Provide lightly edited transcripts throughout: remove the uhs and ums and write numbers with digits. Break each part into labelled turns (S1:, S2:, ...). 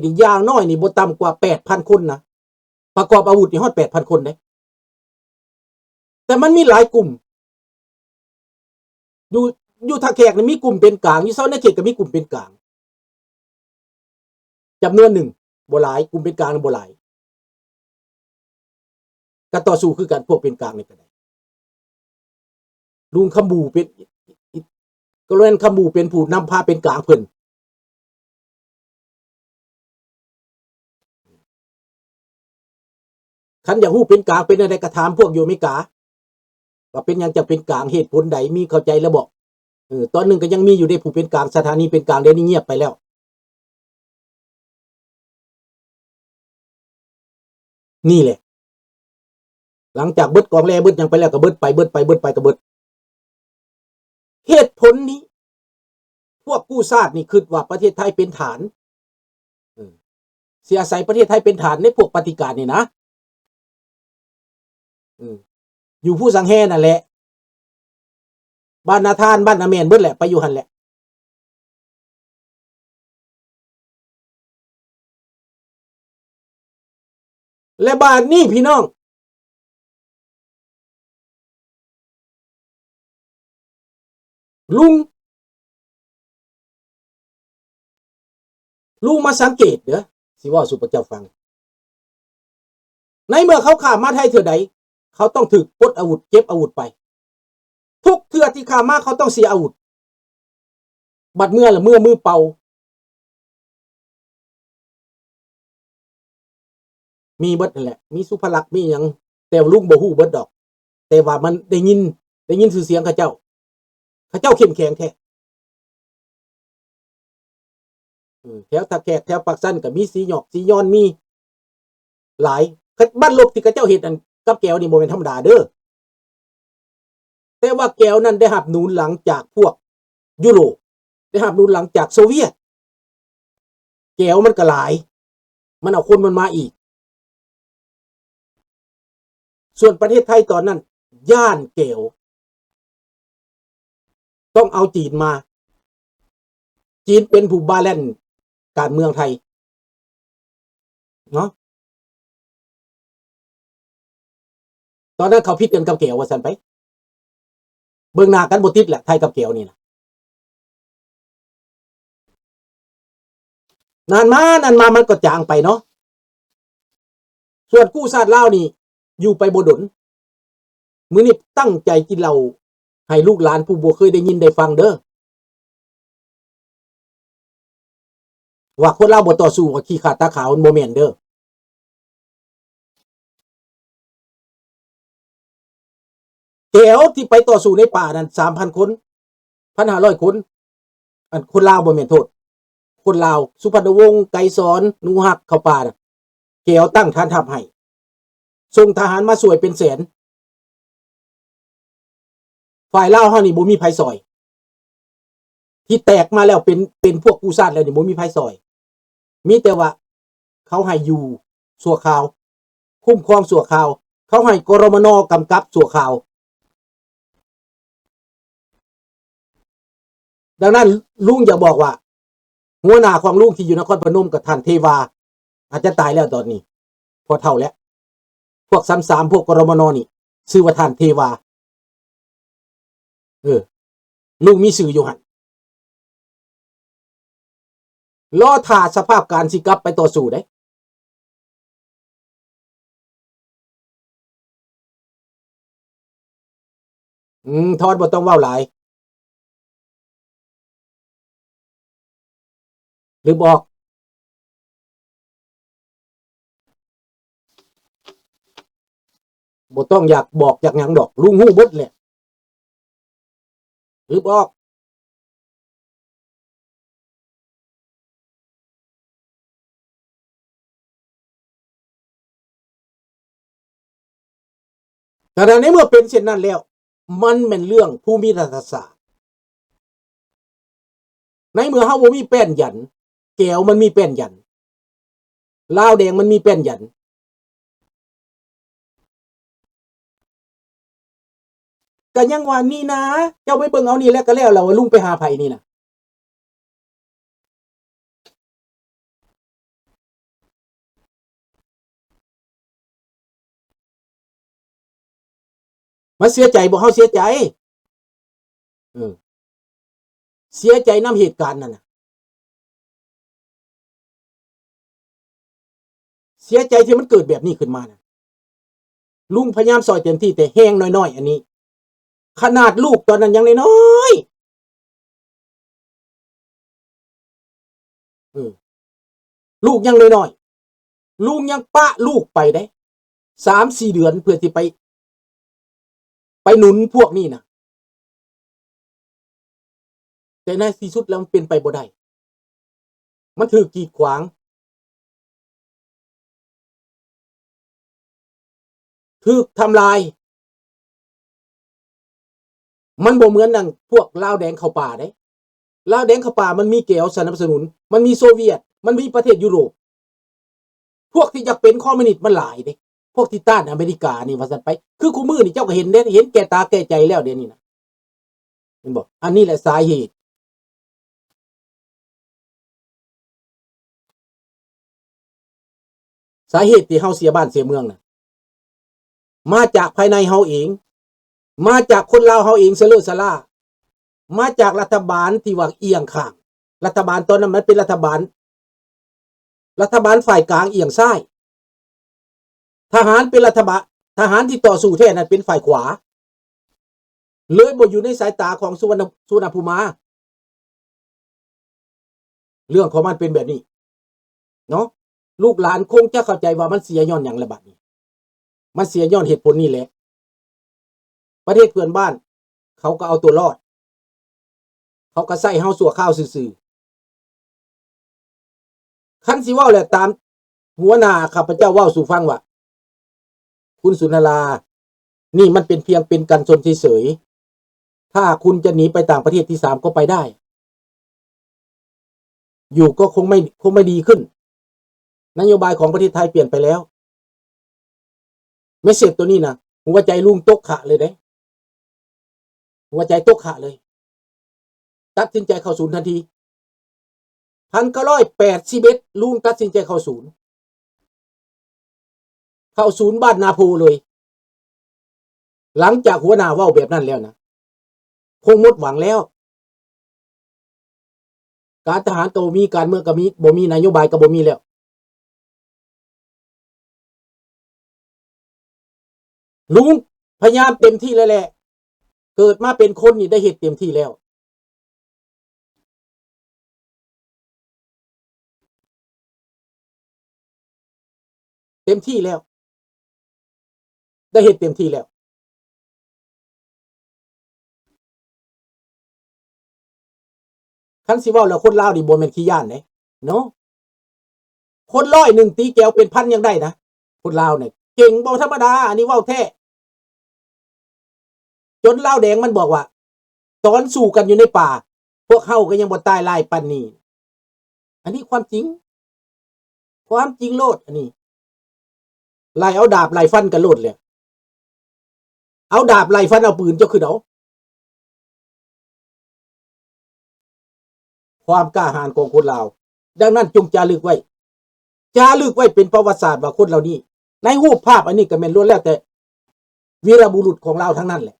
S1: นี่อย่างน้อยนี่บ่ต่ำกว่า 8,000 คนนะประกอบอาวุธนี่ฮอด 8,000 คนเด้แต่มันมีหลายกลุ่มอยู่อยู่ท่าแขกนี่มีกลุ่มเป็นกลางอยู่เซาในเขตก็มีกลุ่มเป็นกลางจำนวนหนึ่งบ่หลายกลุ่มเป็นกลางบ่หลายก็ต่อสู้คือกันพวกเป็นกลางนี่ก็ได้ลุงคำบูเป็นก็เล่นคำบูเป็นผู้นำพาเป็นกลางเพิ่นคันอยากฮู้เป็นกลางเป็นอะไรก็ถามพวกอยู่อเมริกาว่าเป็นหยังจะเป็นกลางเหตุผลใดมีเข้าใจแล้วบ่ตอนนึงก็ยังมีอยู่ได้ผู้เป็นกลางสถานีเป็นกลางเดี๋ยวนี้เงียบไปแล้วนี่แหละหลังจากเบิดกองแลเบิดหยังไปแล้วก็เบิดไปก็เบิดเหตุผลนี้พวกกู้ชาตินี่คิดว่าประเทศไทยเป็นฐานสิอาศัยประเทศไทยเป็นฐานในพวกปฏิการนี่นะอยู่ผู้สังแห่นั่นแหละบ้านนาธานบ้านนาแม่นเบิดแหละไปอยู่หั่นแหละและบ้านนี้พี่น้องลุงมาสังเกตเด้อสิว่าสู่พระเจ้าฟังในเมื่อเขาข้ามมาไทยเทื่อใดเขาต้องถูกปลดอาวุธเก็บอาวุธไปทุกเทื่อที่ข้ามมาเขาต้องเสียอาวุธบัดเมื่อละเมื่อมือเป่ามีเบิดนั่นแหละมีสุภลักษณ์มีหยังแต่ลุงบ่ฮู้เบิดดอกแต่ว่ามันได้ยินชื่อเสียงเขาเจ้าเข้มแข็งแท้แถวตะแขกแถวปากสั้นก็มีสีหยอกสีย้อนมีหลายบ้านลบที่เขาเจ้าเฮ็ดอันกับแก้วนี่บ่แม่นธรรมดาเด้อแต่ว่าแก้วนั้นได้รับหนุนหลังจากพวกยุโรปได้รับหนุนหลังจากโซเวียตแก้วมันก็หลายมันเอาคนมันมาอีกส่วนประเทศไทยตอนนั้นย่านแก้วต้องเอาจีนมาจีนเป็นผู้บาแลนซ์การเมืองไทยเนาะตอนนั้นเขาพิดกันกับแก้วว่าซั่นไปเบิ่งหน้ากันบ่ติดแหละไทยกับแก้วนี่นะนานมามันก็จางไปเนาะส่วนกู้ชาติลาวนี่อยู่ไปบ่ดนมื้อนี้ตั้งใจกินเหล้าให้ลูกหลานผู้บ่เคยได้ยินได้ฟังเด้อว่าคนลาวบ่ต่อสู้กับขี้ขาดตาขาวมันบ่แม่นเด้อแก้วที่ไปต่อสู้ในป่านั้น 3,000 คน 1,500 คนอันคนลาวบ่แม่นโทษคนลาวสุพรรณวงศ์ไกรสอนหนูฮักเข้าป่าน่ะแก้วตั้งฐานทัพให้ส่งทหารมาช่วยเป็นแสนฝ่ายลาวเฮานี่บ่มีไผซอยที่แตกมาแล้วเป็นพวกกู้ชาติแล้วนี่บ่มีไผซอยมีแต่ว่าเขาให้อยู่ชั่วคราวคุ้มครองชั่วคราวเขาให้กรมนกำกับชั่วคราวดังนั้นลุงอย่าบอกว่าหัวหน้าของลุงที่อยู่นครพนมกับท่านเทวาอาจจะตายแล้วตอนนี้พอเท่าแล้วพวก33พวกกรมนนี่ชื่อว่าท่านเทวาลุงมีชื่ออยู่หั่นรอท่าสภาพการสิกลับไปต่อสู้ได้ทอดบ่ต้องเว้าหลายหรือบอกบ่ต้องอยากบอกอยากหยังดอกลุงฮู้เบิดแหละหรือบอกแต่ในเมื่อเป็นเช่นนั้นแล้วมันเป็นเรื่องภูมิรัฐศาสตร์ในเมื่อเฮาบ่มีแป้นยันแก้วมันมีแป้นยันลาวแดงมันมีแป้นยันก็ยังว่านี่นะเจ้าไปเบิ่งเอานี่แล้วก็แล้วว่าลุงไปหาไผนี่น่ะ มาเสียใจบ่เฮาเสียใจเสียใจนำเหตุการณ์นั่นน่ะเสียใจที่มันเกิดแบบนี้ขึ้นมาน่ะลุงพยายามซอยเต็มที่แต่แห้งน้อยๆอันนี้ขนาดลูกตอนนั้นยังน้อยๆลูกยังน้อยๆลุงยังปะลูกไปได้3-4 เดือนเพื่อที่ไปหนุนพวกนี้น่ะแต่ในที่สุดแล้วมันเป็นไปบ่ได้มันถูกกีดขวางถูกทำลายมันบ่เหมือนดังพวกลาวแดงเข้าป่าเด้ลาวแดงเข้าป่ามันมีแก้วสนับสนุนมันมีโซเวียตมันมีประเทศยุโรปพวกที่อยากเป็นคอมมิวนิสต์มันหลายเด้พวกที่ต้านอเมริกานี่ว่าซั่นไปคือคู่มือนี่เจ้าก็เห็นเด้เห็นแก่ตาแก่ใจแล้วเดี๋ยวนี้นะเห็นบ่อันนี้แหละสาเหตุที่เฮาเสียบ้านเสียเมืองน่ะมาจากภายในเฮาเองมาจากคนลาวเฮาเองเสลอสะล่ามาจากรัฐบาลที่ว่าเอียงข้างรัฐบาลตอนนั้นมันเป็นรัฐบาลฝ่ายกลางเอียงซ้ายทหารเป็นรัฐบาลทหารที่ต่อสู้แท้นั้นเป็นฝ่ายขวาเลยบ่อยู่ในสายตาของสุวรรณภูมิเรื่องของมันเป็นแบบนี้เนาะลูกหลานคงจะเข้าใจว่ามันเสียย้อนหยังละบัดนี้มันเสียย้อนเหตุผลนี่แหละประเทศเพื่อนบ้านเขาก็เอาตัวรอดเขาก็ใส่เฮาสั่วข้าวซื่อๆคันสิเว้าแหละตามหัวหน้าข้าพเจ้าเว้าสู่ฟังว่าคุณสุนทรานี่มันเป็นเพียงเป็นกันชนเฉยๆถ้าคุณจะหนีไปต่างประเทศที่3ก็ไปได้อยู่ก็คงไม่ดีขึ้นนโยบายของประเทศไทยเปลี่ยนไปแล้วเมสเสจตัวนี้นะหัวใจลุงตกขะเลยเด้หัวใจตกขะเลยตัดสินใจเข้าศูนย์ทันที1981ลุงตัดสินใจเข้าศูนย์บ้านนาโพเลยหลังจากหัวหน้าเว้าแบบนั้นแล้วนะคงหมดหวังแล้วการทหารก็บ่มีการเมืองก็บ่มีนโยบายก็บ่มีแล้วลุงพยายามเต็มที่แล้วแหละเกิดมาเป็นคนนี่ได้เฮ็ดเต็มที่แล้วเต็มที่แล้วได้เฮ็ดเต็มที่แล้วคันสิเว้าแล้วคนลาวนี่บ่แม่นขี้ย้านเด้เนาะคน100ตีแก้วเป็นพันยังได้นะคนลาวเนี่ยเก่งบ่ธรรมดาอันนี้เว้าแท้จนลาวแดงมันบอกว่าตอนสู้กันอยู่ในป่าพวกเฮาก็ยังบ่ตายหลายปานนี้อันนี้ความจริงโลดอันนี้ไล่เอาดาบไล่ฟันกันโลดเลยเอาดาบไล่ฟันเอาปืนเจ้าคือเอาความกล้าหาญของคนลาวดังนั้นจงจารึกไว้เป็นประวัติศาสตร์ว่าคนเหล่านี้ในรูปภาพอันนี้ก็แม่นล้วนแล้วแต่วีรบุรุษของเราทั้งนั้นแหละ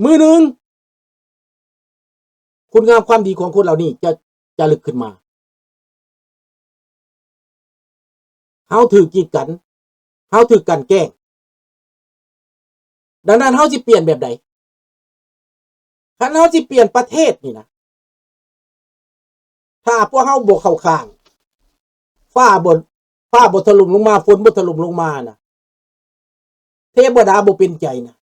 S1: มือหนึ่งคุณงามความดีของคนเหล่านี้จะลึกขึ้นมาเฮาถือกีดกันเฮาถือกันแกล้งดังนั้นเฮาสิเปลี่ยนแบบใดคันเฮาสิเปลี่ยนประเทศนี่นะถ้าพวกเฮาบ่เข้าข้างฟ้าบ่ถล่มลงมาฝนบ่ถล่มลงมานะเทวดาบ่เป็นใจนะ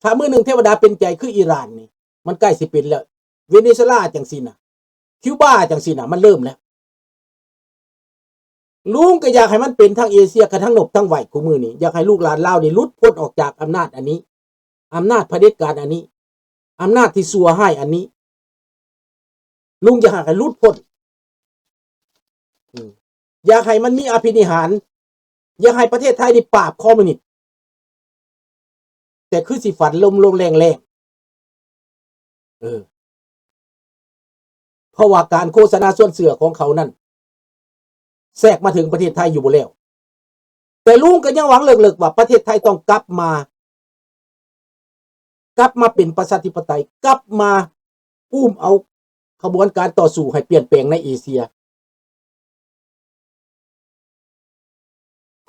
S1: ถ้ามื้อหนึ่งเทวดาเป็นใจคืออิหร่านนี่มันใกล้สิเป็นแล้วเวเนซุเอลาจังซี่นะคิวบาจังซี่นะมันเริ่มแล้วลุงก็อยากให้มันเป็นทั้งเอเชียกับทั้งนบทั้งไหวกูมือนี้อยากให้ลูกหลานลาวนี่หลุดพ้นออกจากอำนาจอันนี้อำนาจเผด็จการอันนี้อำนาจที่ซัวให้อันนี้ลุงอยากให้หลุดพ้นอยากให้มันมีอภินิหารอยากให้ประเทศไทยนี่ปราบคอมมิวนิสต์แต่คือสิฝันลมแรงเพราะว่าการโฆษณาส่วนเสือของเขานั่นแทรกมาถึงประเทศไทยอยู่บ่แล้ว แต่ลุงก็ยังหวังเลิกๆว่าประเทศไทยต้องกลับมาเป็นประชาธิปไตยกลับมาอุ้มเอาขบวนการต่อสู้ให้เปลี่ยนแปลงในเอเชีย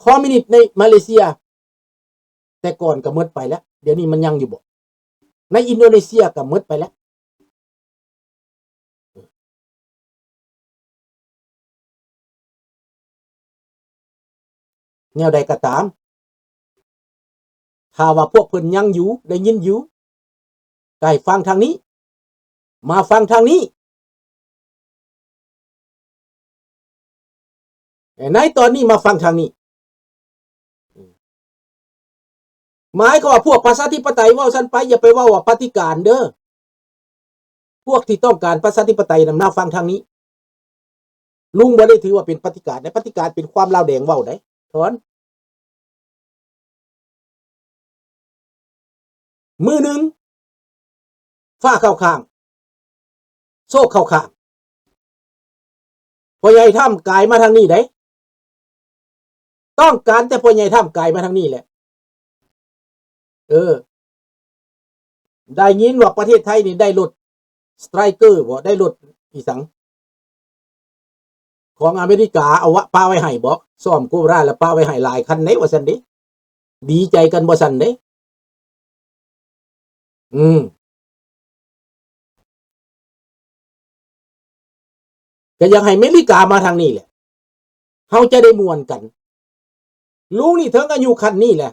S1: คอมมิวนิสต์ในมาเลเซียแต่ก่อนก็หมดไปแล้วเดี๋ยวนี้มันยังอยู่บ่ในอินโดนีเซียก็หมดไปแล้วแนวใดก็ตามถ้าว่าพวกเพิ่นยังอยู่ได้ยินอยู่ได้ฟังทางนี้มาฟังทางนี้ในตอนนี้มาฟังทางนี้หมายก็ว่าพวกประชาธิปไตยว่าซั่นไปอย่าไปว่าปฏิการเด้อพวกที่ต้องการประชาธิปไตยนำหน้าฟังทางนี้ลุงบ่ได้ถือว่าเป็นปฏิการในปฏิการเป็นความลาวแดงเว้าได้ถอนมือหนึ่งฟ้าเข้าข้างโชคเข้าข้างพ่อใหญ่ถ้ำกายมาทางนี้ได้ต้องการแต่พ่อใหญ่ถ้ำกายมาทางนี้แหละได้ยินว่าประเทศไทยนี่ได้รถสไตรเกอร์บ่ได้รถอีสังของอเมริกาเอาวะป้าไว้ให้บอกซ่อมโคราชแล้วป้าไว้ให้หลายคันไหนว่าซั่นเด้ดีใจกันบ่ซั่นเด้ก็อยากให้อเมริกามาทางนี้แหละเฮาจะได้ม่วนกันลุงนี่ถึงอายุคันนี้แหละ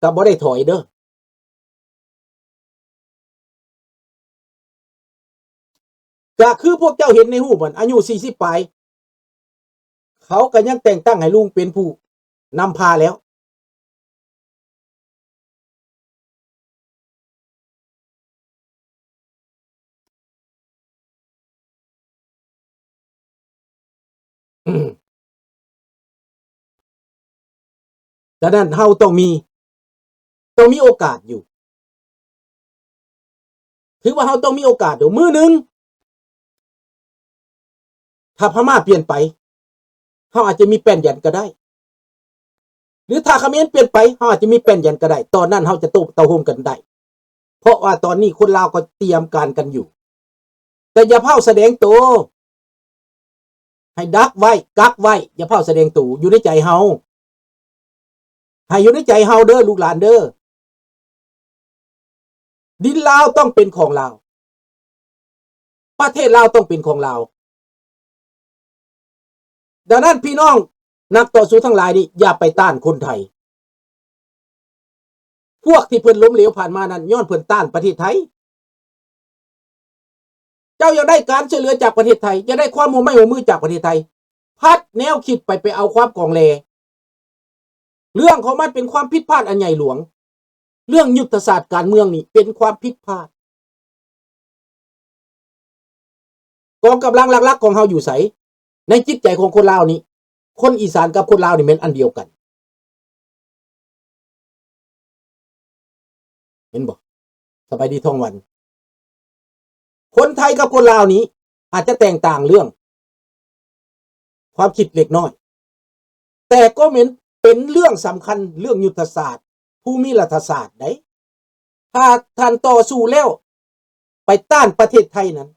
S1: ก็บ่ได้ถอยเด้อก็คือพวกเจ้าเห็นในรูปมันอายุ40ปลายเขาก็ยังแต่งตั้งให้ลุงเป็นผู้นำพาแล้วดังนั้นเฮาต้องมีโอกาสอยู่ถือว่าเฮาต้องมีโอกาสอยู่มื้อนึงถ้าพม่าเปลี่ยนไปเฮาอาจจะมีแป้นยันก็ได้หรือถ้าเขมรเปลี่ยนไปเฮาอาจจะมีแป้นยันก็ได้ตอนนั้นเฮาจะโต้เต้าโฮมกันได้เพราะว่าตอนนี้คนลาวก็เตรียมการกันอยู่แต่อย่าเผาแสดงตัวให้ดักไว้กักไว้อย่าเผาแสดงตัวอยู่ในใจเฮาให้อยู่ในใจเฮาเด้อลูกหลานเด้อดินลาวต้องเป็นของลาวประเทศลาวต้องเป็นของลาวดังนั้นพี่น้องนักต่อสู้ทั้งหลายนี่อย่าไปต้านคนไทยพวกที่เพิ่นล้มเหลวผ่านมานั้นย้อนเพิ่นต้านประเทศไทยเจ้าอยากได้การช่วยเหลือจากประเทศไทยอยากได้ความร่วมมือจากประเทศไทยพัดแนวคิดไปเอาความกองแลเรื่องของมันเป็นความผิดพลาดอันใหญ่หลวงเรื่องยุทธศาสตร์การเมืองนี่เป็นความผิดพลาดกองกำลังหลักๆของเฮาอยู่ไสในจิตใจของคนลาวนี่คนอีสานกับคนลาวนี่เป็นอันเดียวกันเห็นบ่สบายดีท่องวันคนไทยกับคนลาวนี้อาจจะแตกต่างเรื่องความคิดเล็กน้อยแต่ก็เป็นเรื่องสำคัญเรื่องยุทธศาสตร์ภูมิรัฐศาสตร์ได้ถ้าท่านต่อสู้แล้วไปต้านประเทศไทยนั้น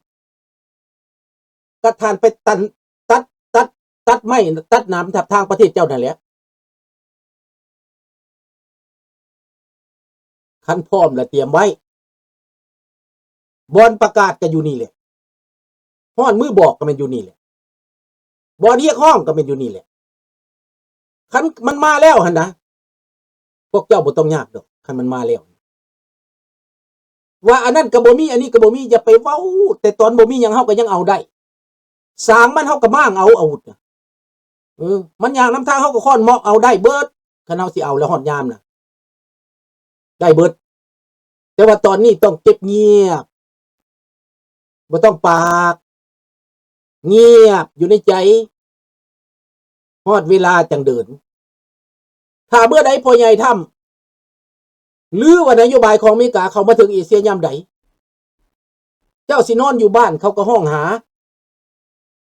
S1: ก็ท่านไปตัดไม้ตัดน้ำทับทางประเทศเจ้านั่นแหละคันพร้อมแล้วเตรียมไว้บอนประกาศก็อยู่นี่แหละฮ้อนมือบอกก็เป็นอยู่นี่แหละบอนเรียกห้องก็เป็นอยู่นี่แหละคันมันมาแล้วหั่นนะพวกเจ้าบ่ต้องยากดอกคันมันมาแล้วว่าอันนั้นก็บ่มีอันนี้ก็บ่มีอย่าไปเว้าแต่ตอนบ่มีหยังเฮาก็ยังเอาได้สร้างมันเฮาก็ม้างเอาอาวุธมันอย่างน้ำทางเฮาก็ค้อนเหมาะเอาได้เบิดคันเฮาสิเอาแล้วฮอดยามน่ะได้เบิดแต่ว่าตอนนี้ต้องเก็บเงียบบ่ต้องปากเงียบอยู่ในใจฮอดเวลาจังเดินถ้าเมื่อใดพ่อใหญ่ทำหรือว่านโยบายของอเมริกาเข้ามาถึงเอเชียยามใดเจ้าสินอนอยู่บ้านเขาก็ห้องหา